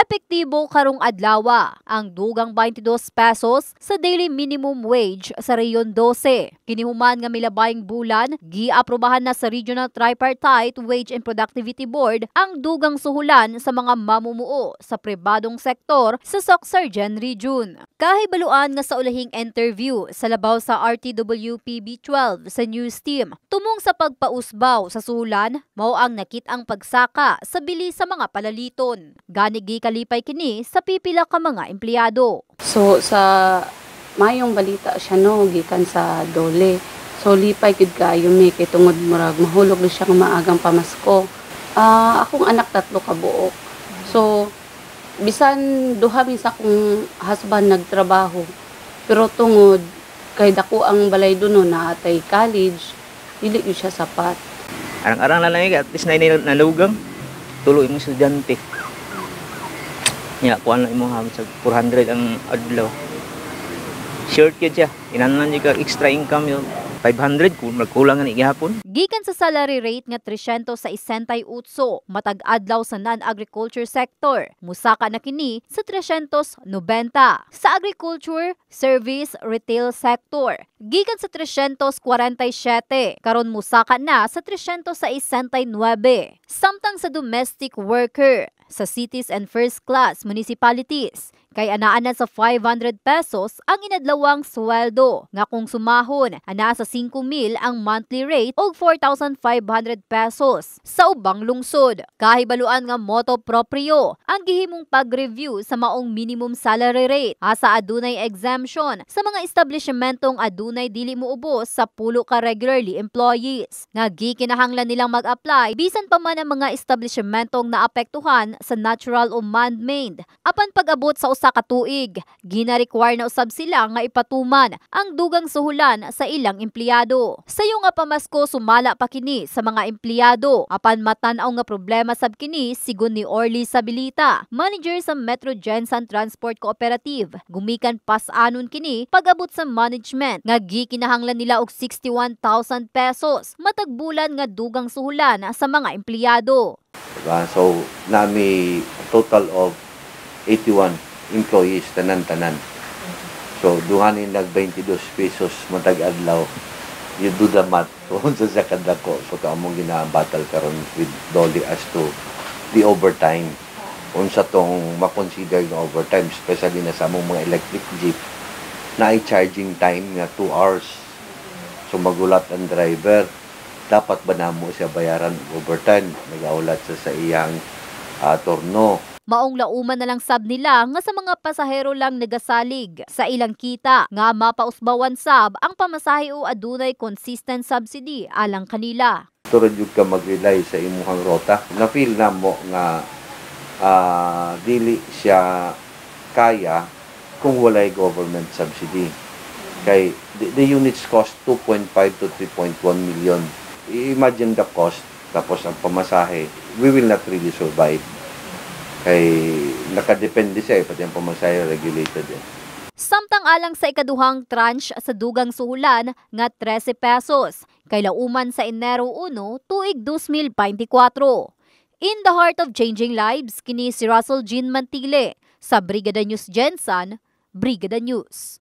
Epektibo karong adlaw ang dugang 22 pesos sa daily minimum wage sa Rehiyon 12. Kinihuman nga milabayng bulan, giaprobahan na sa Regional Tripartite Wage and Productivity Board ang dugang suhulan sa mga mamumuo sa pribadong sektor sa Soc-Sargen Region. Kahibaluan nga sa ulahing interview sa labaw sa RTWPB12 sa news team, tumong sa pagpausbaw sa suhulan, mao ang nakit-ang pagsaka sa bili sa mga palaliton. Ganigi kalipay kini sa pipila ka mga empleyado. So sa mayong balita siya no gikan sa Dole. So lipay gid kayo mi kay tungod murag mahulog na siya nga maagang pamasko. Akong anak 3 ka buok. So bisan duha mi sa akong husband nagtrabaho. Pero tungod kay dako ang balay duno na atay college, dili gyud siya sapat. Arang-arang na lang at least na nalugang. Tuloy mo estudyante. Nya kuan lang imong hamot sa 400 ang adlaw. Short yun siya. Inanan niya ka extra income yun. 500 kung magkulang nga gihapon. Gikan sa salary rate nga 368 matag adlaw sa non-agriculture sector. Musaka na kini sa 390 sa agriculture, service, retail sector. Gikan sa 347 karon musaka na sa 369. Samtang sa domestic worker sa cities and first class municipalities kay anaan na sa 500 pesos ang inadlawang sweldo nga kung sumahon ana sa 5,000 ang monthly rate og 4,500 pesos sa ubang lungsod. Kahibaluan nga moto proprio ang gihimong pag-review sa maong minimum salary rate asa adunay exemption sa mga establishmentong adunay dili moubos sa 10 ka regularly employees nga gikinahanglan nilang mag-apply bisan pa man ang mga establishmentong naapektuhan sa natural o man-made. Apan pag-abot sa usa ka tuig, gina-require na usab sila nga ipatuman ang dugang suhulan sa ilang empleyado. Sayo nga pamasko sumala pa kini sa mga empleyado apan matan-aw nga problema sab kini sigon ni Orly Sabilita, manager sa Metro Gensan Transport Cooperative. Gumikan pas-anon kini pag-abot sa management nga gikinahanglan nila og 61,000 pesos matag bulan nga dugang suhulan sa mga empleyado. So, nami total of 81 employees, tanan-tanan. So, duhanin nag 22 pesos matag adlaw. You do the math. Kung sa kadako, so kaamong gina-battle karon with Dolly as to the overtime. Unsa tong makonsider ng overtime, especially na sa among mga electric jeep, na i-charging time nga 2 hours. So, magulat ang driver. Dapat ba na mo siya bayaran overtime? Nag-aulat sa iyang turno. Maong lauman na lang sab nila nga sa mga pasahero lang nagasalig sa ilang kita nga mapausbawan sab ang pamasahe o adunay consistent subsidy alang kanila. Turod yung ka mag-rely sa imuhang rota. Na-feel na mo nga dili siya kaya kung walay government subsidy. Kay the units cost 2.5 to 3.1 million. Imagine the cost, tapos ang pamasahe, we will not really survive. Kay nakadepende siya, pati ang pamasahe regulated. Samtang alang sa ikaduhang tranche sa dugang suhulan nga 13 pesos, kay lauman sa Enero 1, tuig 2024. In the heart of changing lives, kini si Russell Jean Mantile sa Brigada News Gensan, Brigada News.